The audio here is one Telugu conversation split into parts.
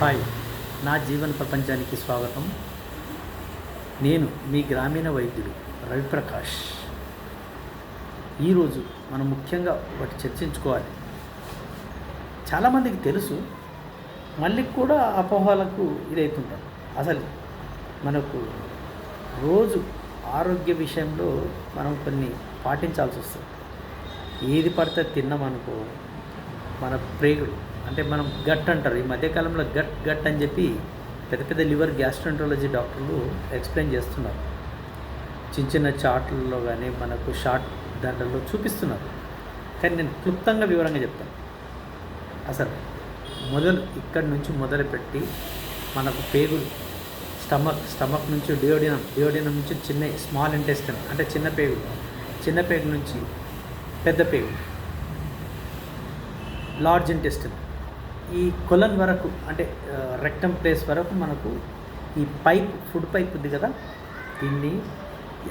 హాయ్, నా జీవన ప్రపంచానికి స్వాగతం. నేను మీ గ్రామీణ వైద్యుడు రవిప్రకాష్. ఈరోజు మనం ముఖ్యంగా ఒకటి చర్చించుకోవాలి. చాలామందికి తెలుసు, మళ్ళీ కూడా అపోహలకు ఇదవుతుంటారు. అసలు మనకు రోజు ఆరోగ్య విషయంలో మనం కొన్ని పాటించాల్సి వస్తుంది. ఏది పడితే తిన్నామనుకో మన ప్రేగులు అంటే మనం గట్ అంటారు. ఈ మధ్యకాలంలో గట్ అని చెప్పి పెద్ద పెద్ద లివర్ గ్యాస్ట్రాంట్రాలజీ డాక్టర్లు ఎక్స్ప్లెయిన్ చేస్తున్నారు. చిన్న చిన్న చార్ట్లలో కానీ మనకు షార్ట్ దాంట్లో చూపిస్తున్నారు. కానీ నేను క్లుప్తంగా వివరంగా చెప్తాను. అసలు ఇక్కడి నుంచి మొదలుపెట్టి మనకు పేగులు, స్టమక్ నుంచి డియోడినం నుంచి స్మాల్ ఇంటెస్టైన్ అంటే చిన్న పేగు నుంచి పెద్ద పేగు, లార్జ్ ఇంటెస్టైన్, ఈ కొలన్ వరకు అంటే రెక్టమ్ ప్లేస్ వరకు మనకు ఈ ఫుడ్ పైప్ ఉంది కదా, దీన్ని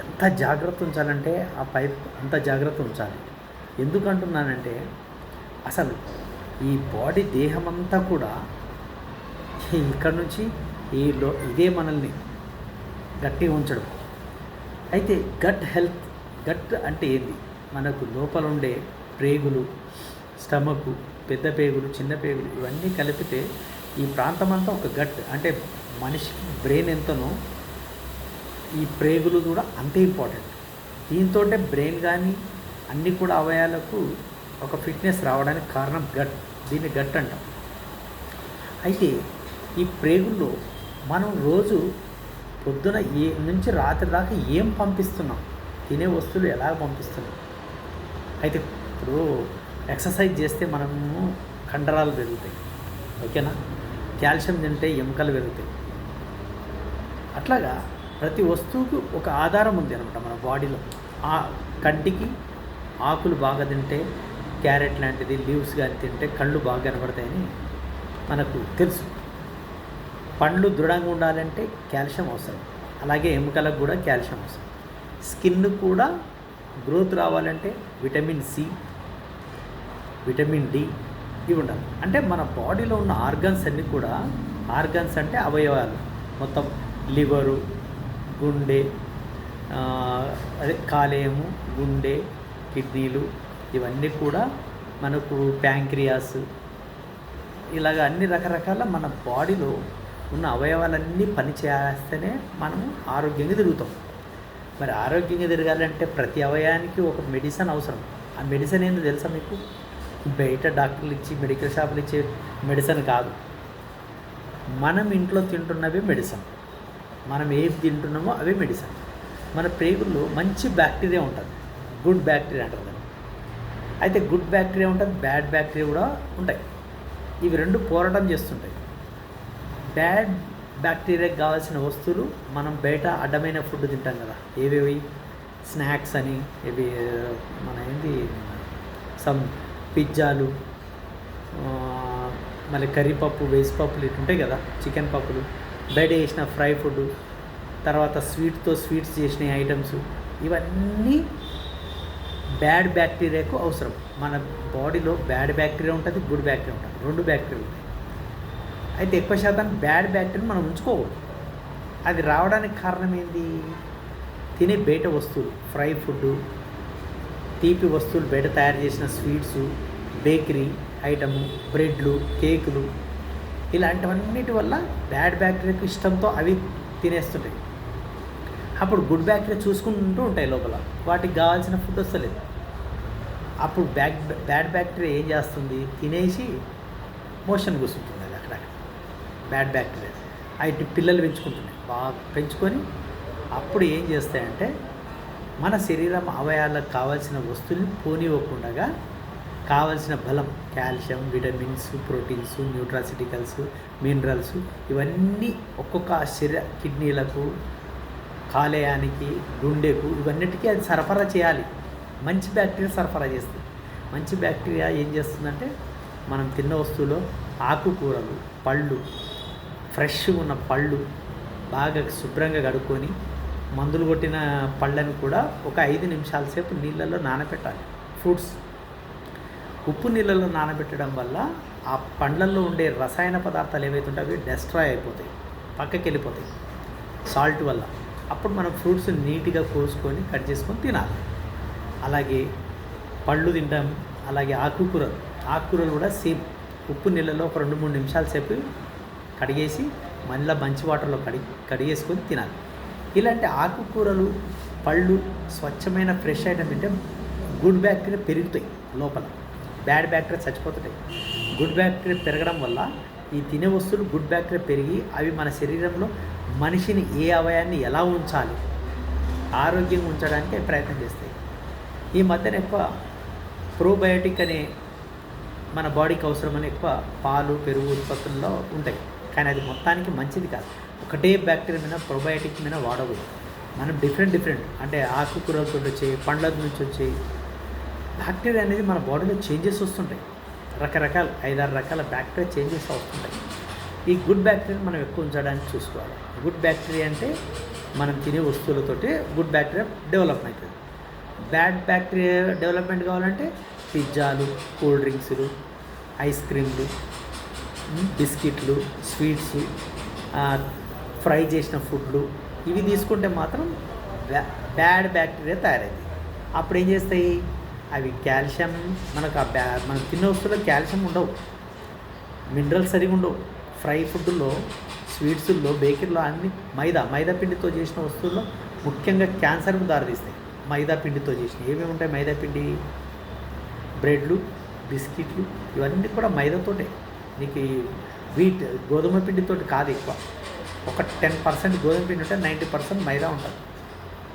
ఎంత జాగ్రత్త ఉంచాలంటే ఆ పైప్ అంత జాగ్రత్త ఉంచాలి. ఎందుకంటున్నానంటే అసలు ఈ బాడీ దేహమంతా కూడా ఇక్కడ నుంచి ఇదే మనల్ని గట్టిగా ఉంచడం. అయితే గట్ అంటే ఏంది? మనకు లోపల ఉండే ప్రేగులు, స్టమక్, పెద్ద పేగులు, చిన్న పేగులు ఇవన్నీ కలిపితే ఈ ప్రాంతం అంతా ఒక గట్. అంటే మనిషికి బ్రెయిన్ ఎంతనో ఈ ప్రేగులు కూడా అంతే ఇంపార్టెంట్. దీంతో బ్రెయిన్ కానీ అన్నీ కూడా అవయాలకు ఒక ఫిట్నెస్ రావడానికి కారణం గట్. దీన్ని గట్ అంటాం. అయితే ఈ ప్రేగుల్లో మనం రోజు పొద్దున నుంచి రాత్రి దాకా ఏం పంపిస్తున్నాం, తినే వస్తువులు ఎలా పంపిస్తున్నాం. అయితే ఇప్పుడు ఎక్సర్సైజ్ చేస్తే మనము కండరాలు పెరుగుతాయి, ఓకేనా? కాల్షియం తింటే ఎముకలు పెరుగుతాయి. అట్లాగా ప్రతి వస్తువుకు ఒక ఆధారం ఉంది అనమాట మన బాడీలో. ఆ కంటికి ఆకులు బాగా తింటే, క్యారెట్ లాంటిది లీవ్స్ కానీ తింటే కళ్ళు బాగా కనబడతాయని మనకు తెలుసు. పండ్లు దృఢంగా ఉండాలంటే కాల్షియం అవసరం. అలాగే ఎముకలకు కూడా కాల్షియం అవసరం. స్కిన్ కూడా గ్రోత్ రావాలంటే విటమిన్ సి, విటమిన్ డి ఇవి ఉండాలి. అంటే మన బాడీలో ఉన్న ఆర్గన్స్ అన్నీ కూడా, ఆర్గన్స్ అంటే అవయవాలు మొత్తం, లివరు, గుండె, కాలేయము, గుండె, కిడ్నీలు ఇవన్నీ కూడా మనకు ప్యాంక్రియాస్, ఇలాగ అన్ని రకరకాల మన బాడీలో ఉన్న అవయవాలన్నీ పనిచేస్తేనే మనము ఆరోగ్యంగా తిరుగుతాం. మరి ఆరోగ్యంగా తిరగాలంటే ప్రతి అవయవానికి ఒక మెడిసిన్ అవసరం. ఆ మెడిసిన్ ఏందో తెలుసా మీకు? బయట డాక్టర్లు ఇచ్చి మెడికల్ షాపులు ఇచ్చే మెడిసిన్ కాదు. మనం ఇంట్లో తింటున్నవే మెడిసిన్. మనం ఏది తింటున్నామో అవే మెడిసిన్. మన ప్రేగుల్లో మంచి బ్యాక్టీరియా ఉంటుంది, గుడ్ బ్యాక్టీరియా అంటారు దాన్ని. అయితే గుడ్ బ్యాక్టీరియా ఉంటుంది, బ్యాడ్ బ్యాక్టీరియా కూడా ఉంటాయి. ఇవి రెండు పోరాటం చేస్తుంటాయి. బ్యాడ్ బ్యాక్టీరియాకి కావాల్సిన వస్తువులు మనం బయట అడ్డమైన ఫుడ్ తింటాం కదా, ఏవేవి స్నాక్స్ అని, ఇవి మన పిజ్జాలు, మళ్ళీ కర్రీపప్పు, వేసిపప్పులు ఇటు ఉంటాయి కదా, చికెన్ పప్పులు, బయట చేసిన ఫ్రై ఫుడ్, తర్వాత స్వీట్స్ చేసిన ఐటమ్స్, ఇవన్నీ బ్యాడ్ బ్యాక్టీరియాకు అవసరం. మన బాడీలో బ్యాడ్ బ్యాక్టీరియా ఉంటుంది, గుడ్ బ్యాక్టీరియా ఉంటుంది, రెండు బ్యాక్టీరియా ఉంటాయి. అయితే ఎక్కువ శాతం బ్యాడ్ బ్యాక్టీరియా మనం ఉంచుకోకూడదు. అది రావడానికి కారణం ఏంటి? తినే బయట వస్తువులు, ఫ్రై ఫుడ్, తీపి వస్తువులు, బయట తయారు చేసిన స్వీట్స్, బేకరీ ఐటము, బ్రెడ్లు, కేకులు, ఇలాంటివన్నిటి వల్ల బ్యాడ్ బ్యాక్టీరియాకు ఇష్టంతో అవి తినేస్తుంటాయి. అప్పుడు గుడ్ బ్యాక్టీరియా చూసుకుంటూ ఉంటాయి లోపల, వాటికి కావాల్సిన ఫుడ్ వస్తలేదు. అప్పుడు బ్యాడ్ బ్యాక్టీరియా ఏం చేస్తుంది? తినేసి మోషన్ కూర్చుంటుంది. అది అక్కడ బ్యాడ్ బ్యాక్టీరియా అవి పిల్లలు పెంచుకుంటున్నాయి, బాగా పెంచుకొని అప్పుడు ఏం చేస్తాయంటే మన శరీరం అవయాలకు కావాల్సిన వస్తువుని పోనివ్వకుండా కావాల్సిన బలం, calcium, vitamins, proteins, nutraceuticals, minerals ఇవన్నీ ఒక్కొక్క కిడ్నీలకు, కాలేయానికి, గుండెకు, ఇవన్నిటికీ అది సరఫరా చేయాలి. మంచి బ్యాక్టీరియా సరఫరా చేస్తుంది. మంచి బ్యాక్టీరియా ఏం చేస్తుందంటే మనం తిన్న వస్తువులో ఆకుకూరలు, పళ్ళు, ఫ్రెష్గా ఉన్న పళ్ళు బాగా శుభ్రంగా కడుక్కొని, మందులు కొట్టిన పళ్ళని కూడా ఒక 5 నిమిషాల సేపు నీళ్ళల్లో నానబెట్టాలి. ఫ్రూట్స్ ఉప్పు నీళ్ళల్లో నానబెట్టడం వల్ల ఆ పండ్లల్లో ఉండే రసాయన పదార్థాలు ఏవైతే ఉంటాయో అవి డెస్ట్రాయ్ అయిపోతాయి, పక్కకి వెళ్ళిపోతాయి సాల్ట్ వల్ల. అప్పుడు మనం ఫ్రూట్స్ నీట్గా కోసుకొని కట్ చేసుకొని తినాలి. అలాగే పళ్ళు తింటాం, అలాగే ఆకుకూరలు కూడా సేమ్ ఉప్పు నీళ్ళలో ఒక 2-3 నిమిషాల సేపు కడిగేసి మళ్ళీ మంచి వాటర్లో కడిగేసుకొని తినాలి. ఇలాంటి ఆకుకూరలు, పళ్ళు స్వచ్ఛమైన ఫ్రెష్ ఐటమ్ తింటే గుడ్ బ్యాక్టీరియా పెరుగుతాయి లోపల, బ్యాడ్ బ్యాక్టీరియా చచ్చిపోతుంటాయి. గుడ్ బ్యాక్టీరియా పెరగడం వల్ల ఈ తినే వస్తువులు గుడ్ బ్యాక్టీరియా పెరిగి అవి మన శరీరంలో మనిషిని ఏ అవయాన్ని ఎలా ఉంచాలి, ఆరోగ్యంగా ఉంచడానికి ప్రయత్నం చేస్తాయి. ఈ మధ్యన ఎక్కువ ప్రోబయోటిక్ అనే మన బాడీకి అవసరమని ఎక్కువ పాలు, పెరుగు ఉత్పత్తుల్లో ఉంటాయి, కానీ అది మొత్తానికి మంచిది కాదు. ఒకటే బ్యాక్టీరియా మీద ప్రోబయోటిక్ మీద వాడకూడదు. మనం డిఫరెంట్ అంటే ఆకుకూరలతో వచ్చేవి, పండ్ల నుంచి వచ్చేవి బ్యాక్టీరియా అనేది మన బాడీలో చేంజెస్ వస్తుంటాయి. రకరకాల 5-6 రకాల బ్యాక్టీరియా చేంజెస్ వస్తుంటాయి. ఈ గుడ్ బ్యాక్టీరియాని మనం ఎక్కువ ఉంచడానికి చూసుకోవాలి. గుడ్ బ్యాక్టీరియా అంటే మనం తినే వస్తువులతోటి గుడ్ బ్యాక్టీరియా డెవలప్ అవుతుంది. బ్యాడ్ బ్యాక్టీరియా డెవలప్మెంట్ కావాలంటే పిజ్జాలు, కూల్ డ్రింక్స్లు, ఐస్ క్రీమ్లు, బిస్కెట్లు, స్వీట్స్, ఫ్రై చేసిన ఫుడ్లు ఇవి తీసుకుంటే మాత్రం బ్యాడ్ బ్యాక్టీరియా తయారైంది. అప్పుడు ఏం చేస్తాయి, అవి కాల్షియం మనకు మనం తిన్న వస్తువులో కాల్షియం ఉండవు, మినరల్స్ సరిగా ఉండవు. ఫ్రై ఫుడ్లో, స్వీట్స్లో, బేకరీలో అన్ని మైదా పిండితో చేసిన వస్తువుల్లో ముఖ్యంగా క్యాన్సర్కు దారితీస్తాయి. మైదా పిండితో చేసిన ఏమేమి ఉంటాయి, మైదా పిండి, బ్రెడ్లు, బిస్కెట్లు ఇవన్నీ కూడా మైదాతోటే. నీకు గోధుమ పిండితోటి కాదు ఎక్కువ. ఒక 10% గోధుమ పిండి ఉంటే 90% మైదా ఉంటుంది,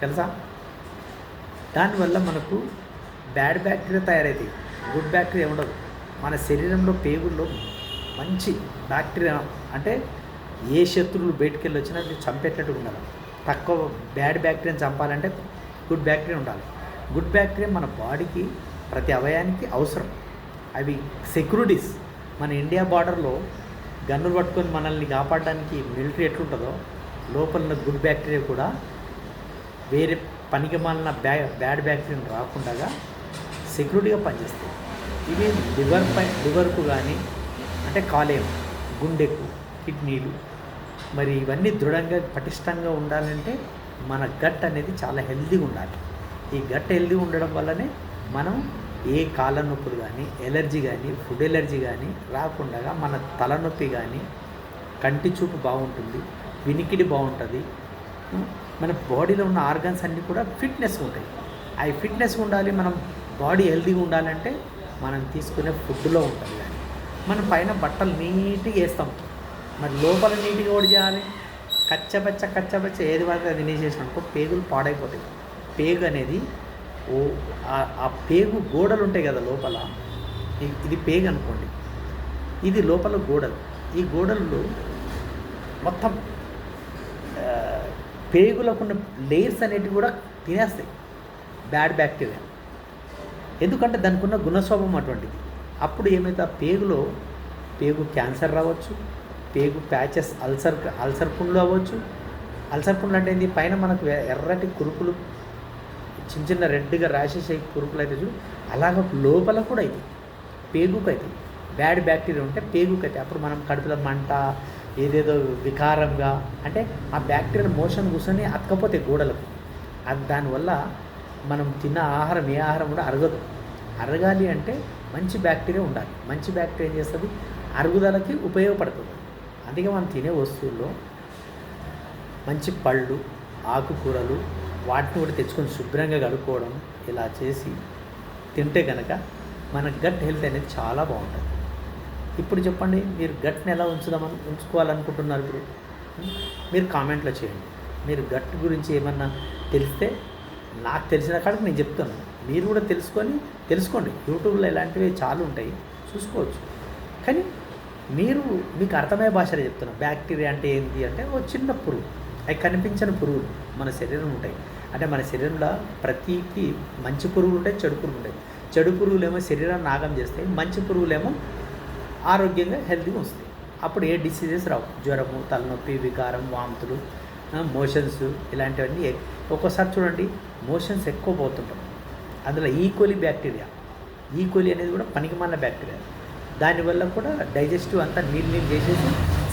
తెలుసా? దానివల్ల మనకు బ్యాడ్ బ్యాక్టీరియా తయారవుతాయి, గుడ్ బ్యాక్టీరియా ఉండదు. మన శరీరంలో పేగుల్లో మంచి బ్యాక్టీరియా అంటే ఏ శత్రువులు బయటికి వెళ్ళి వచ్చినా అది చంపేటట్టుగా ఉండాలి. తక్కువ బ్యాడ్ బ్యాక్టీరియాని చంపాలంటే గుడ్ బ్యాక్టీరియా ఉండాలి. గుడ్ బ్యాక్టీరియా మన బాడీకి ప్రతి అవయానికి అవసరం. అవి సెక్యూరిటీస్. మన ఇండియా బార్డర్లో గన్నులు పట్టుకొని మనల్ని కాపాడడానికి మిలిటరీ ఎట్లుంటుందో లోపల గుడ్ బ్యాక్టీరియా కూడా వేరే పనికి మాలిన బ్యాడ్ బ్యాక్టీరియాని రాకుండా సెక్యూరిటీగా పనిచేస్తాయి. ఇవి లివర్కు కానీ అంటే కాలేయం, గుండెకు, కిడ్నీలు మరి ఇవన్నీ దృఢంగా పటిష్టంగా ఉండాలంటే మన గట్ అనేది చాలా హెల్తీగా ఉండాలి. ఈ గట్ హెల్తీ ఉండడం వల్లనే మనం ఏ కాళ్ళ నొప్పులు కానీ, ఎలర్జీ కానీ, ఫుడ్ ఎలర్జీ కానీ రాకుండా మన తలనొప్పి కానీ, కంటి చూపు బాగుంటుంది, వినికిడి బాగుంటుంది, మన బాడీలో ఉన్న ఆర్గన్స్ అన్నీ కూడా ఫిట్నెస్ ఉంటాయి. అవి ఫిట్నెస్ ఉండాలి. మనం బాడీ హెల్తీగా ఉండాలంటే మనం తీసుకునే ఫుడ్లో ఉంటుంది. కానీ మనం పైన బట్టలు నీట్గా వేస్తాం, మరి లోపల నీట్గా కూడా చేయాలి. కచ్చబచ్చ ఏది పడితే అది తినేసేసినాకో పేగులు పాడైపోతాయి. పేగు అనేది ఆ పేగు గోడలు ఉంటాయి కదా లోపల, ఇది పేగు అనుకోండి, ఇది లోపల గోడలు. ఈ గోడల్లో మొత్తం పేగులకున్న లేయర్స్ అనేటివి కూడా తినేస్తాయి బ్యాడ్ బ్యాక్టీరియా. ఎందుకంటే దానికి ఉన్న గుణస్వభావం అటువంటిది. అప్పుడు ఏమైతే ఆ పేగు క్యాన్సర్ రావచ్చు, పేగు ప్యాచెస్, అల్సర్ పుండ్లు అవ్వచ్చు. అల్సర్ పుండ్లు అంటే ఏంది, పైన మనకు ఎర్రటి కురుపులు, చిన్న రెడ్గా ర్యాషెస్ అయ్యి కురుపులు అయితే చూడు, అలాగ లోపల కూడా అవుతాయి, పేగుకు అవుతాయి. బ్యాడ్ బ్యాక్టీరియా ఉంటే పేగుకు అవుతాయి. అప్పుడు మనం కడుపులో మంట, ఏదేదో వికారంగా, అంటే ఆ బ్యాక్టీరియా మోషన్ కూర్చొని అతకపోతే గోడలకు. అది దానివల్ల మనం తిన్న ఆహారం ఏ ఆహారం కూడా అరగదు. అరగాలి అంటే మంచి బ్యాక్టీరియా ఉండాలి. మంచి బ్యాక్టీరియా ఏం చేస్తుంది, అరుగుదలకి ఉపయోగపడుతుంది. అందుకే మనం తినే వస్తువుల్లో మంచి పళ్ళు, ఆకుకూరలు వాటిని కూడా తెచ్చుకొని శుభ్రంగా కడుక్కోవడం, ఇలా చేసి తింటే కనుక మన గట్ హెల్త్ అనేది చాలా బాగుంటుంది. ఇప్పుడు చెప్పండి, మీరు గట్ని ఎలా ఉంచుకోవాలనుకుంటున్నారు? ఇప్పుడు మీరు కామెంట్లో చేయండి. మీరు గట్ గురించి ఏమన్నా తెలిస్తే నాకు తెలిసిన కాడికి నేను చెప్తాను, మీరు కూడా తెలుసుకోండి. యూట్యూబ్లో ఇలాంటివి చాలా ఉంటాయి, చూసుకోవచ్చు. కానీ మీకు అర్థమయ్యే భాషలో చెప్తున్నాను. బ్యాక్టీరియా అంటే ఏంటి అంటే ఓ చిన్న పురుగు, అవి కనిపించని పురుగులు మన శరీరం ఉంటాయి. అంటే మన శరీరంలో ప్రతికి మంచి పురుగులు ఉంటాయి, చెడు పురుగులు ఉంటాయి. చెడు పురుగులేమో శరీరాన్ని నాగం చేస్తాయి, మంచి పురుగులేమో ఆరోగ్యంగా హెల్తీగా వస్తాయి. అప్పుడు ఏ డిసీజెస్ రావు. జ్వరము, తలనొప్పి, వికారం, వాంతులు, మోషన్స్ ఇలాంటివన్నీ. ఒక్కోసారి చూడండి మోషన్స్ ఎక్కువ పోతుంటాం, అందులో ఈకోలి బ్యాక్టీరియా. ఈకోలి అనేది కూడా పనికిమాలిన బ్యాక్టీరియా. దానివల్ల కూడా డైజెస్టివ్ అంతా నీళ్ళు చేసేసి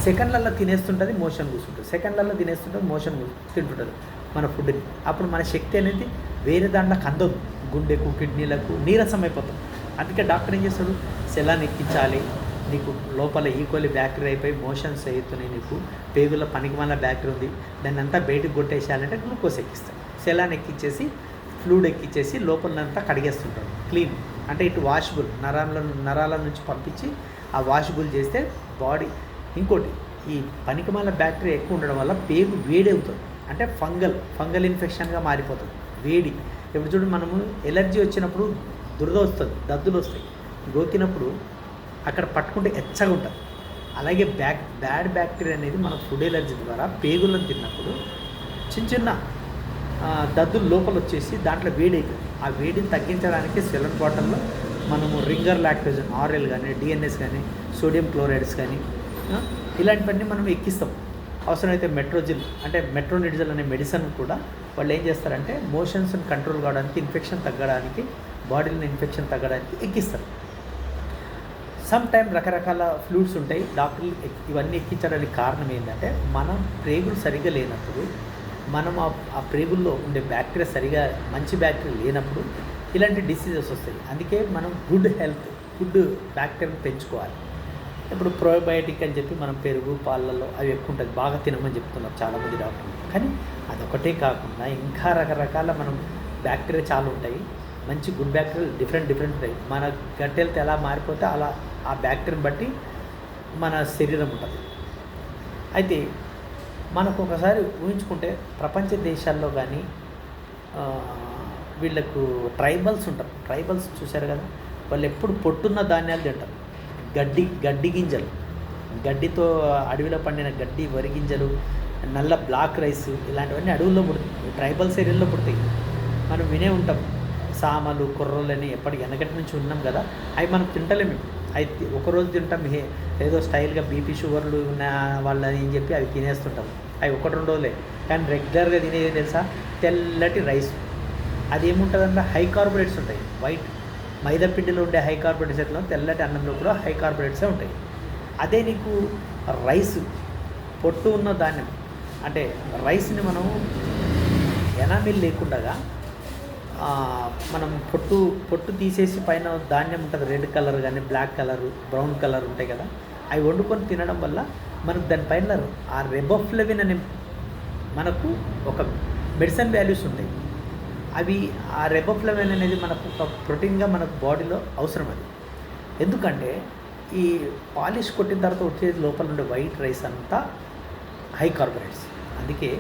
సెకండ్లలో తినేస్తుంటుంది, మోషన్ కూర్చుంటుంది, సెకండ్లలో తినేస్తుంటుంది, మోషన్ తింటుంటుంది మన ఫుడ్ని. అప్పుడు మన శక్తి అనేది వేరే దాంట్లోకి అందదు, గుండెకు కిడ్నీలకు నీరసం అయిపోతుంది. అందుకే డాక్టర్ ఏం చేస్తాడు, సెలాన్ ఎక్కించాలి, నీకు లోపల ఈక్వల్లీ బ్యాక్టీరియా అయిపోయి మోషన్స్ అవుతున్నాయి, నీకు పేగుల పనికిమాల బ్యాక్టీరియా ఉంది, దాన్ని అంతా బయటకు కొట్టేసేయాలంటే గ్లూకోజ్ ఎక్కిస్తాడు. సెలాన్ ఎక్కించేసి ఫ్లూయిడ్ ఎక్కించేసి లోపలంతా కడిగేస్తుంటాడు, క్లీన్. అంటే ఇటు వాషబుల్ నరాల నుంచి పంపించి ఆ వాషబుల్ చేస్తే బాడీ. ఇంకోటి, ఈ పనికిమాల బ్యాక్టీరియా ఎక్కువ ఉండడం వల్ల పేగు వేడి అవుతుంది, అంటే ఫంగల్ ఇన్ఫెక్షన్గా మారిపోతుంది, వేడి. ఇప్పుడు చూడు, మనము ఎలర్జీ వచ్చినప్పుడు దురద వస్తుంది, దద్దులు వస్తాయి, గోకినప్పుడు అక్కడ పట్టుకుంటే ఎచ్చగా ఉంటుంది. అలాగే బ్యాడ్ బ్యాక్టీరియా అనేది మన ఫుడ్ ఎలర్జీ ద్వారా పేగులను తిన్నప్పుడు చిన్న దద్దులు లోపల వచ్చేసి దాంట్లో వేడి అవుతుంది. ఆ వేడిని తగ్గించడానికి సెలన్ బాటిల్లో మనము రింగర్ లాక్టోజన్ ఆర్ఎల్ కానీ, డిఎన్ఎస్ కానీ, సోడియం క్లోరైడ్స్ కానీ ఇలాంటివన్నీ మనం ఎక్కిస్తాం. అవసరమైతే మెట్రోజిల్ అంటే మెట్రోనిడిజల్ అనే మెడిసిన్ కూడా వాళ్ళు ఏం చేస్తారంటే మోషన్స్ని కంట్రోల్ కావడానికి, ఇన్ఫెక్షన్ తగ్గడానికి, బాడీలో ఇన్ఫెక్షన్ తగ్గడానికి ఎక్కిస్తారు. సమ్ టైం రకరకాల ఫ్లూయిడ్స్ ఉంటాయి. డాక్టర్లు ఇవన్నీ ఎక్కించడానికి కారణం ఏంటంటే మనం ప్రేగులు సరిగ్గా లేనప్పుడు, మనం ఆ ప్రేగుల్లో ఉండే బ్యాక్టీరియా సరిగా మంచి బ్యాక్టీరియా లేనప్పుడు ఇలాంటి డిసీజెస్ వస్తాయి. అందుకే మనం గుడ్ బ్యాక్టీరియాని పెంచుకోవాలి. ఇప్పుడు ప్రోబయోటిక్ అని చెప్పి మనం పెరుగు పాలల్లో అవి ఎక్కువ ఉంటుంది, బాగా తినమని చెప్తున్నారు చాలామంది డాక్టర్లు. కానీ అదొకటే కాకుండా ఇంకా రకరకాల మనం బ్యాక్టీరియా చాలా ఉంటాయి, మంచి గుడ్ బ్యాక్టీరియా డిఫరెంట్ ఉంటాయి. మన గట్ హెల్త్ ఎలా మారిపోతే అలా ఆ బ్యాక్టీరియాని బట్టి మన శరీరం ఉంటుంది. అయితే మనకు ఒకసారి ఊహించుకుంటే ప్రపంచ దేశాల్లో కానీ వీళ్ళకు ట్రైబల్స్ ఉంటారు. ట్రైబల్స్ చూశారు కదా, వాళ్ళు ఎప్పుడు పొట్టున్న ధాన్యాలు తింటారు, గడ్డి గింజలు, గడ్డితో అడవిలో పండిన గడ్డి, వరి గింజలు, నల్ల బ్లాక్ రైస్, ఇలాంటివన్నీ అడవుల్లో పుడతాయి, ట్రైబల్స్ ఏరియాలో పుడతాయి. మనం వినే ఉంటాం సామలు, కుర్రోళ్ళని ఎప్పటికి వెనకటి నుంచి ఉన్నాం కదా, అవి మనం తింటలేము. అవి ఒకరోజు తింటాం, ఏదో స్టైల్గా బీపీ షుగర్లు ఉన్న వాళ్ళని అని చెప్పి అవి తినేస్తుంటాం. అవి 1-2 రోజులే. కానీ రెగ్యులర్గా తినేది తెలుసా, తెల్లటి రైస్. అది ఏముంటుందంటే హై కార్బోహైడ్రేట్స్ ఉంటాయి. వైట్ మైదా పిండిలో ఉండే హై కార్బోహైడ్రేట్స్ ఎట్లా, తెల్లటి అన్నంలో కూడా హై కార్బోహైడ్రేట్సే ఉంటాయి. అదే నీకు రైస్, పొట్టు ఉన్న ధాన్యం, అంటే రైస్ని మనం ఎనామిల్ లేకుండా మనం పొట్టు తీసేసి పైన ధాన్యం ఉంటుంది, రెడ్ కలర్ కానీ బ్లాక్ కలర్, బ్రౌన్ కలర్ ఉంటాయి కదా, అవి వండుకొని తినడం వల్ల మనకు దానిపైన ఆ రెబోఫ్లవిన్ అనే మనకు ఒక మెడిసిన్ వాల్యూస్ ఉంటాయి. అవి ఆ రెబోఫ్లవిన్ అనేది మనకు ఒక ప్రోటీన్గా మనకు బాడీలో అవసరం. అది ఎందుకంటే ఈ పాలిష్ కొట్టిన తర్వాత వచ్చేది లోపల ఉండే వైట్ రైస్ అంతా హై కార్బోహైడ్రేట్స్. అందుకే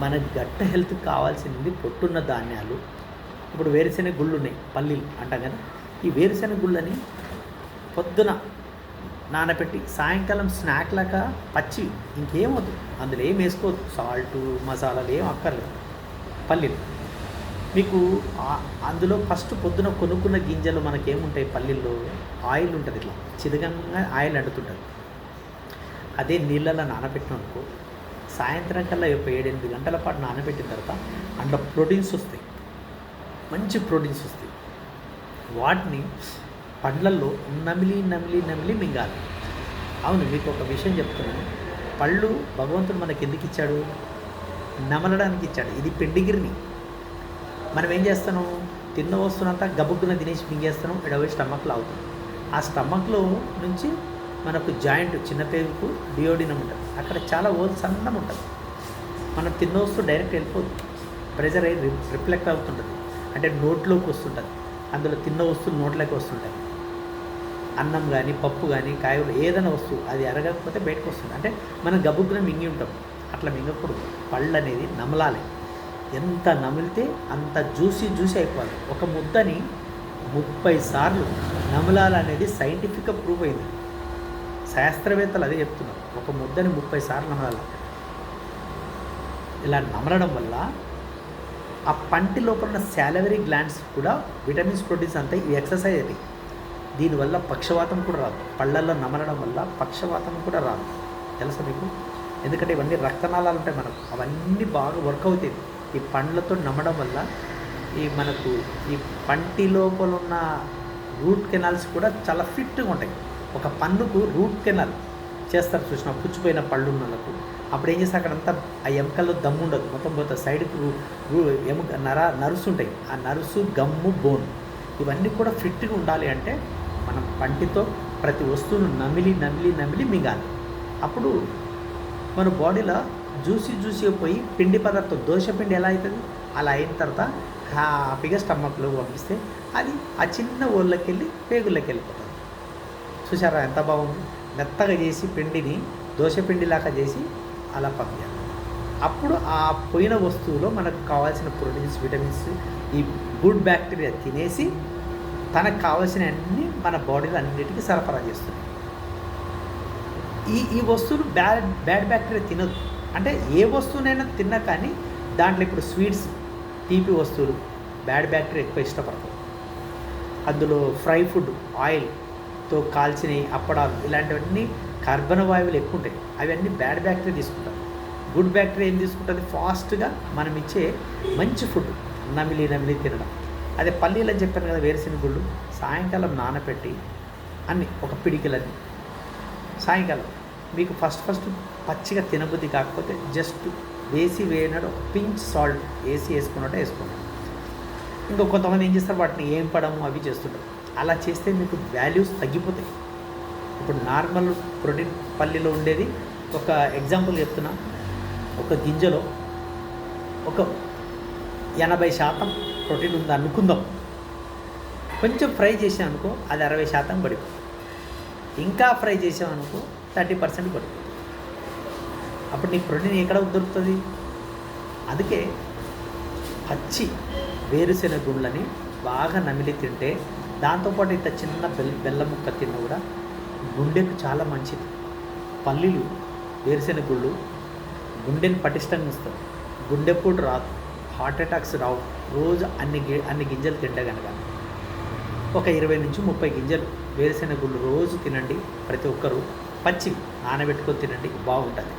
మన గట్ హెల్త్కి కావాల్సింది పొట్టున్న ధాన్యాలు. ఇప్పుడు వేరుశెనగ గుళ్ళు ఉన్నాయి, పల్లీలు అంటాం కదా, ఈ వేరుశెనగ గుళ్ళని పొద్దున నానబెట్టి సాయంకాలం స్నాక్ లాగా పచ్చి, ఇంకేమవుతుంది, అందులో ఏం వేసుకోవద్దు, సాల్ట్ మసాలాలు ఏం అక్కర్లేదు. పల్లీలు మీకు అందులో ఫస్ట్ పొద్దున కొనుక్కున్న గింజలు మనకేముంటాయి, పల్లీల్లో ఆయిల్ ఉంటుంది, ఇట్లా చిదగంగా ఆయిల్ అంటుతుంటుంది. అదే నీళ్ళలో నానబెట్టిన అనుకో, సాయంత్రం కల్లా 7-8 గంటల పాటు నానబెట్టిన తర్వాత అందులో ప్రోటీన్స్ వస్తాయి, మంచి ప్రోటీన్స్ వస్తాయి. వాటిని పండ్లల్లో నమిలి మింగాలి. అవును, మీకు ఒక విషయం చెప్తున్నాను, పళ్ళు భగవంతుడు మనకి ఎందుకు ఇచ్చాడు, నమలడానికి ఇచ్చాడు. ఇది పెండిగిరిని మనం ఏం చేస్తాను, తిన్న వస్తున్నంతా గబుక్కున తినేసి మింగేస్తాను, ఎడవై స్టమక్లో అవుతుంది. ఆ స్టమక్లో నుంచి మనకు జాయింట్, చిన్న పేగుకు డియోడినం ఉంటుంది, అక్కడ చాలా సన్నం ఉంటుంది. మనం తిన్న వస్తువు డైరెక్ట్ వెళ్ళిపోదు, ప్రెజర్ అయ్యి రిఫ్లెక్ట్ అవుతుంటుంది, అంటే నోట్లోకి వస్తుంటుంది. అందులో తిన్న వస్తువులు నోట్లోకి వస్తుంటాయి. అన్నం కానీ పప్పు కానీ కాయలు ఏదైనా వస్తువు అది అరగకపోతే బయటకు వస్తుంది, అంటే మనం గబుక్కున మింగి ఉంటాం. అట్లా మింగకూడదు, పళ్ళు అనేది నమలాలి. ఎంత నమిలితే అంత జ్యూసీ అయిపోవాలి. ఒక ముద్దని 30 సార్లు నమలాలనేది సైంటిఫిక్గా ప్రూవ్ అయింది. శాస్త్రవేత్తలు అదే చెప్తున్నారు, ఒక ముద్దని 30 సార్లు నమలాలి. ఇలా నమలడం వల్ల ఆ పంటి లోపల ఉన్న సాలవరీ గ్లాండ్స్ కూడా విటమిన్స్, ప్రోటీన్స్ అంతా ఈ ఎక్సర్సైజ్ అది. దీనివల్ల పక్షవాతం కూడా రాదు. పళ్ళల్లో నమలడం వల్ల పక్షవాతం కూడా రాదు, తెలుసా మీకు? ఎందుకంటే ఇవన్నీ రక్తనాళాలు ఉంటాయి మనకు, అవన్నీ బాగా వర్క్ అవుతాయి ఈ పండ్లతో నమ్మడం వల్ల. మనకు ఈ పంటి లోపల ఉన్న రూట్ కెనాల్స్ కూడా చాలా ఫిట్గా ఉంటాయి. ఒక పన్నుకు రూట్ కెనాల్ చేస్తారు చూసిన పుచ్చిపోయిన పళ్ళు ఉన్న వాళ్ళకు. అప్పుడు ఏం చేస్తారు, అక్కడంతా ఆ ఎముకల్లో దమ్ము ఉండదు, మొత్తం పోతుంది సైడ్కు ఎముక నరుసు ఉంటాయి. ఆ నరుసు, గమ్ము, బోన్ ఇవన్నీ కూడా ఫిట్గా ఉండాలి అంటే మనం పంటితో ప్రతి వస్తువును నమిలి నమిలి నమిలి మింగాలి. అప్పుడు మన బాడీలో జ్యూసీగా పోయి పిండి పదార్థం, దోశపిండి ఎలా అవుతుంది అలా అయిన తర్వాత హ్యాపీగా స్టమక్లో పంపిస్తే అది ఆ చిన్న ఓళ్ళకి వెళ్ళి పేగుల్లోకి వెళ్ళిపోతుంది. చూసారా ఎంత బాగుంది. మెత్తగా చేసి పిండిని దోశపిండిలాగా చేసి అలా పంపించాలి. అప్పుడు ఆ పోయిన వస్తువులో మనకు కావాల్సిన ప్రోటీన్స్, విటమిన్స్, ఈ గుడ్ బ్యాక్టీరియా తినేసి తనకు కావాల్సిన అన్నీ మన బాడీలో అన్నిటికీ సరఫరా చేస్తుంది. ఈ వస్తువులు బ్యాడ్ బ్యాక్టీరియా తినదు. అంటే ఏ వస్తువునైనా తిన్నా కానీ దాంట్లో ఇప్పుడు స్వీట్స్, తీపి వస్తువులు బ్యాడ్ బ్యాక్టీరియా ఎక్కువ ఇష్టపడతాయి. అందులో ఫ్రై ఫుడ్, ఆయిల్తో కాల్చినవి, అప్పడాలు ఇలాంటివన్నీ కార్బన్ వాయువులు ఎక్కువ ఉంటాయి. అవన్నీ బ్యాడ్ బ్యాక్టీరియా తీసుకుంటారు. గుడ్ బ్యాక్టీరియా ఏం తీసుకుంటుంది, ఫాస్ట్గా మనం ఇచ్చే మంచి ఫుడ్ నమిలి నమిలి తినడం. అదే పల్లీలు అని చెప్పాను కదా, వేరుశెనగ గుళ్ళు సాయంకాలం నానబెట్టి అన్ని ఒక పిడికిలన్నీ సాయంకాలం మీకు ఫస్ట్ పచ్చిగా తినబుద్ధి కాకపోతే జస్ట్ వేసినాడు ఒక పించ్ సాల్ట్ వేసుకున్నట్టు వేసుకున్నాడు. ఇంకో కొంతమంది ఏం చేస్తారు, వాటిని ఏం పడము అవి చేస్తుంటారు. అలా చేస్తే మీకు వాల్యూస్ తగ్గిపోతాయి. ఇప్పుడు నార్మల్ ప్రోటీన్ పల్లీలో ఉండేది, ఒక ఎగ్జాంపుల్ చెప్తున్నా, ఒక గింజలో ఒక 80% ప్రోటీన్ ఉంది అనుకుందాం. కొంచెం ఫ్రై చేసామనుకో అది 60% పడిపోతుంది. ఇంకా ఫ్రై చేసామనుకో 30% పడిపోతుంది. అప్పుడు నీకు ప్రోటీన్ ఎక్కడ దొరుకుతుంది? అందుకే పచ్చి వేరుశెనగ గుళ్ళని బాగా నమిలి తింటే, దాంతోపాటు ఇంత చిన్న బెల్లం ముక్క తిన్నా కూడా గుండెకు చాలా మంచిది. పల్లీలు, వేరుశెనగ గుళ్ళు గుండెని పటిష్టంగా ఉంచుతాయి. గుండెపోటు రాదు, హార్ట్ అటాక్స్ రావు. రోజు అన్ని గింజలు తింటే కనుక ఒక 20 నుంచి 30 గింజలు వేరుశెనగ గుళ్ళు రోజు తినండి. ప్రతి ఒక్కరూ పచ్చి నానబెట్టుకొని తినండి, బాగుంటుంది.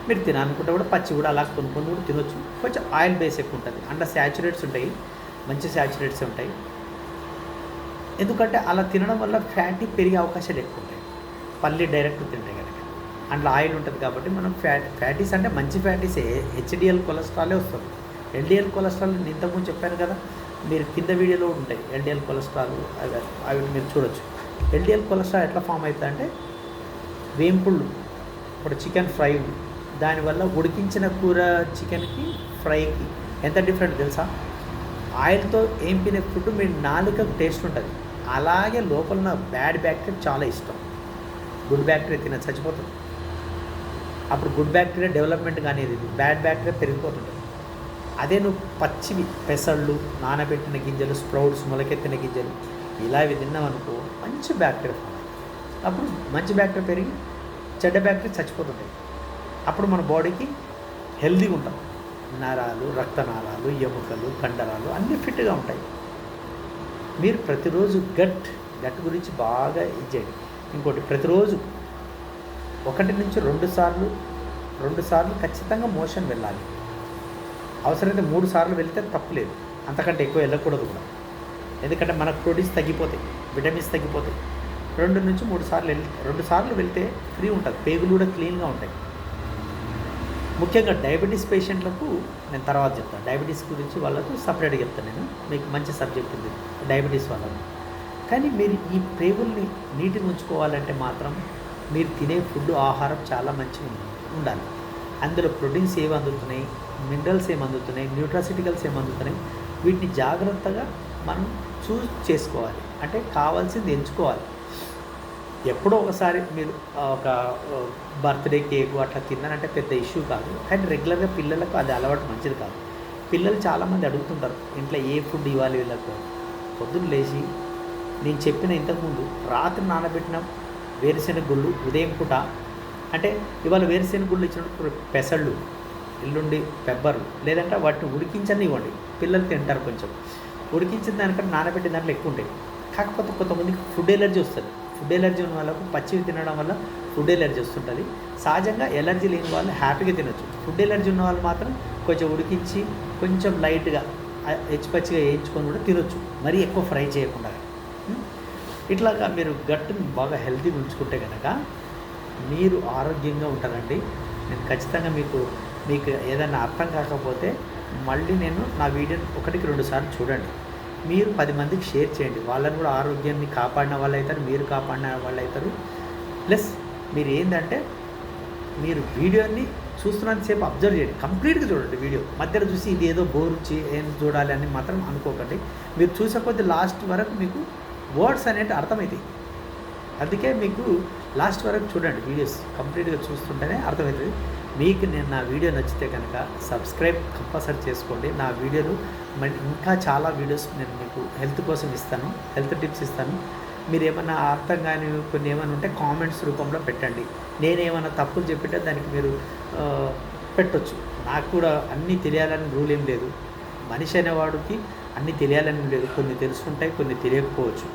మీరు తినాలనుకుంటే కూడా పచ్చి కూడా అలా కొనుక్కొని కూడా తినొచ్చు. కొంచెం ఆయిల్ బేస్ ఎక్కువ ఉంటుంది, అందులో శాచురేట్స్ ఉంటాయి, మంచి శాచురేట్స్ ఉంటాయి. ఎందుకంటే అలా తినడం వల్ల ఫ్యాటీ పెరిగే అవకాశాలు ఎక్కువ ఉంటాయి. పల్లి డైరెక్ట్ తింటే కనుక అందులో ఆయిల్ ఉంటుంది కాబట్టి మనం ఫ్యాటీస్ అంటే మంచి ఫ్యాటీస్ హెచ్డిఎల్ కొలెస్ట్రాలే వస్తుంది. ఎల్డిఎల్ కొలెస్ట్రాల్ నేను ఇంతకుముందు చెప్పాను కదా, మీరు కింద వీడియోలో ఉంటాయి ఎల్డిఎల్ కొలెస్ట్రాల్, అవి మీరు చూడొచ్చు. ఎల్డిఎల్ కొలెస్ట్రాల్ ఎట్లా ఫామ్ అవుతుంది అంటే, వేంపుళ్ళు, ఇప్పుడు చికెన్ ఫ్రై దానివల్ల ఉడికించిన కూర చికెన్కి ఫ్రైకి ఎంత డిఫరెంట్ తెలుసా? ఆయిల్తో ఏంపిన ఫుడ్ మీ నాలుకకు టేస్ట్ ఉంటుంది. అలాగే లోపల ఉన్న బ్యాడ్ బ్యాక్టీరియా చాలా ఇష్టం. గుడ్ బ్యాక్టీరియా తిన చచ్చిపోతుంది. అప్పుడు గుడ్ బ్యాక్టీరియా డెవలప్మెంట్ కానీ బ్యాడ్ బ్యాక్టీరియా పెరిగిపోతుంటుంది. అదే నువ్వు పచ్చివి పెసళ్ళు, నానబెట్టిన గింజలు, స్ప్రౌట్స్, మొలకెత్తిన గింజలు ఇలావి తిన్నామనుకో మంచి బ్యాక్టీరియా. అప్పుడు మంచి బ్యాక్టీరియా పెరిగి చెడ్డ బ్యాక్టీరియా చచ్చిపోతుంటాయి. అప్పుడు మన బాడీకి హెల్తీగా ఉంటాం. నరాలు, రక్తనాళాలు, ఎముకలు, కండరాలు అన్నీ ఫిట్గా ఉంటాయి. మీరు ప్రతిరోజు గట్ గురించి బాగా ఇచ్చేయండి. ఇంకోటి, ప్రతిరోజు 1 నుంచి 2 సార్లు ఖచ్చితంగా మోషన్ వెళ్ళాలి. అవసరమైతే 3 సార్లు వెళ్తే తప్పులేదు, అంతకంటే ఎక్కువ వెళ్ళకూడదు కూడా. ఎందుకంటే మనకు ప్రోటీన్స్ తగ్గిపోతాయి, విటమిన్స్ తగ్గిపోతాయి. 2 నుంచి 3 సార్లు వెళ్తే ఫ్రీ ఉంటుంది, పేగులు కూడా క్లీన్గా ఉంటాయి. ముఖ్యంగా డయాబెటీస్ పేషెంట్లకు నేను తర్వాత చెప్తాను. డయాబెటీస్ గురించి వాళ్ళకు సపరేట్గా చెప్తాను నేను, మీకు మంచి సబ్జెక్ట్ ఉంది డయాబెటీస్ వాళ్ళకు. కానీ మీరు ఈ పేగుల్ని నీటిని ఉంచుకోవాలంటే మాత్రం మీరు తినే ఫుడ్, ఆహారం చాలా మంచిగా ఉండాలి. అందులో ప్రోటీన్స్ ఏమి అందుతున్నాయి, మినరల్స్ ఏమి అందుతున్నాయి, న్యూట్రాసిటికల్స్ ఏమి అందుతున్నాయి, వీటిని జాగ్రత్తగా మనం చేసుకోవాలి. అంటే కావాల్సింది ఎంచుకోవాలి. ఎప్పుడో ఒకసారి మీరు ఒక బర్త్డే కేకు అట్లా తిన్నారంటే పెద్ద ఇష్యూ కాదు. కానీ రెగ్యులర్గా పిల్లలకు అది అలవాటు మంచిది కాదు. పిల్లలు చాలామంది అడుగుతుంటారు, ఇంట్లో ఏ ఫుడ్ ఇవ్వాలి వీళ్ళకు. పొద్దున్న లేచి నేను చెప్పిన ఇంతకుముందు రాత్రి నానబెట్టిన వేరుశెనగ గుళ్ళు ఉదయం పూట, అంటే ఇవాళ వేరుశెనగ గుళ్ళు ఇచ్చినప్పుడు పెసళ్ళు, ఎల్లుండి పెబ్బర్లు, లేదంటే వాటిని ఉడికించని ఇవ్వండి. పిల్లలు తింటారు. కొంచెం ఉడికించిన దానికంటే నానబెట్టిన దాంట్లో ఎక్కువ ఉంటాయి. కాకపోతే కొంతమందికి ఫుడ్ ఎలర్జీ వస్తుంది. ఫుడ్ ఎలర్జీ ఉన్న వాళ్ళకు పచ్చివి తినడం వల్ల ఫుడ్ ఎలర్జీ వస్తుంటుంది. సహజంగా ఎలర్జీ లేని వాళ్ళు హ్యాపీగా తినొచ్చు. ఫుడ్ ఎలర్జీ ఉన్న వాళ్ళు మాత్రం కొంచెం ఉడికించి కొంచెం లైట్గా పచ్చిగా వేయించుకొని కూడా తినొచ్చు, మరీ ఎక్కువ ఫ్రై చేయకుండా. ఇట్లాగా మీరు గట్టుని బాగా హెల్తీగా ఉంచుకుంటే కనుక మీరు ఆరోగ్యంగా ఉంటారండి. నేను ఖచ్చితంగా మీకు ఏదైనా అర్థం కాకపోతే మళ్ళీ నేను నా వీడియోని 1కి 2 సార్లు చూడండి. మీరు 10 మందికి షేర్ చేయండి. వాళ్ళని కూడా ఆరోగ్యాన్ని కాపాడిన వాళ్ళు అవుతారు, మీరు కాపాడిన వాళ్ళు అవుతారు. ప్లస్ మీరు ఏంటంటే మీరు వీడియోని చూస్తున్నంతసేపు అబ్జర్వ్ చేయండి, కంప్లీట్గా చూడండి వీడియో. మధ్యలో చూసి ఇది ఏదో బోర్ ఏం చూడాలి అని మాత్రం అనుకోకండి. మీరు చూసే కొద్ది లాస్ట్ వరకు మీకు వర్డ్స్ అనేవి అర్థమవుతాయి. అందుకే మీకు లాస్ట్ వరకు చూడండి, వీడియోస్ కంప్లీట్గా చూస్తుంటేనే అర్థమవుతుంది. మీకు నేను నా వీడియో నచ్చితే కనుక సబ్స్క్రైబ్ కంపల్సరీ చేసుకోండి. నా వీడియోలు ఇంకా చాలా వీడియోస్ నేను మీకు హెల్త్ కోసం ఇస్తాను, హెల్త్ టిప్స్ ఇస్తాను. మీరు ఏమైనా అర్థం కాని కొన్ని ఏమైనా ఉంటే కామెంట్స్ రూపంలో పెట్టండి. నేనేమైనా తప్పులు చెప్పితే దానికి మీరు పెట్టొచ్చు. నాకు కూడా అన్నీ తెలియాలని రూల్ ఏం లేదు. మనిషి అనేవాడికి అన్నీ తెలియాలని లేదు. కొన్ని తెలుసుకుంటాయి, కొన్ని తెలియకపోవచ్చు.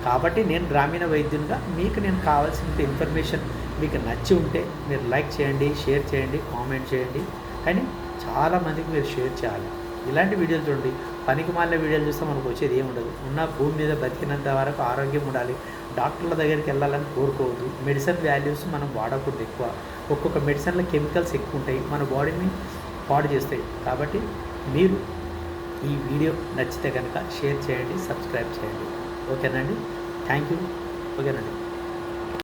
కాబట్టి నేను గ్రామీణ వైద్యునిగా మీకు నేను కావాల్సిన ఇన్ఫర్మేషన్ మీకు నచ్చి ఉంటే మీరు లైక్ చేయండి, షేర్ చేయండి, కామెంట్ చేయండి. కానీ చాలామందికి మీరు షేర్ చేయాలి. ఇలాంటి వీడియోలు చూడండి. పనికి మాలిన వీడియోలు చూస్తే మనకు వచ్చేది ఏముండదు. ఉన్న భూమి మీద బతికినంత వరకు ఆరోగ్యం ఉండాలి. డాక్టర్ల దగ్గరికి వెళ్ళాలని కోరుకోవద్దు. మెడిసిన్ వాల్యూస్ మనం వాడకూడదు ఎక్కువ. ఒక్కొక్క మెడిసిన్లో కెమికల్స్ ఎక్కువ ఉంటాయి, మన బాడీని పాడు చేస్తాయి. కాబట్టి మీరు ఈ వీడియో నచ్చితే కనుక షేర్ చేయండి, సబ్స్క్రైబ్ చేయండి. ఓకేనండి. Thank you. ఓకేనండి.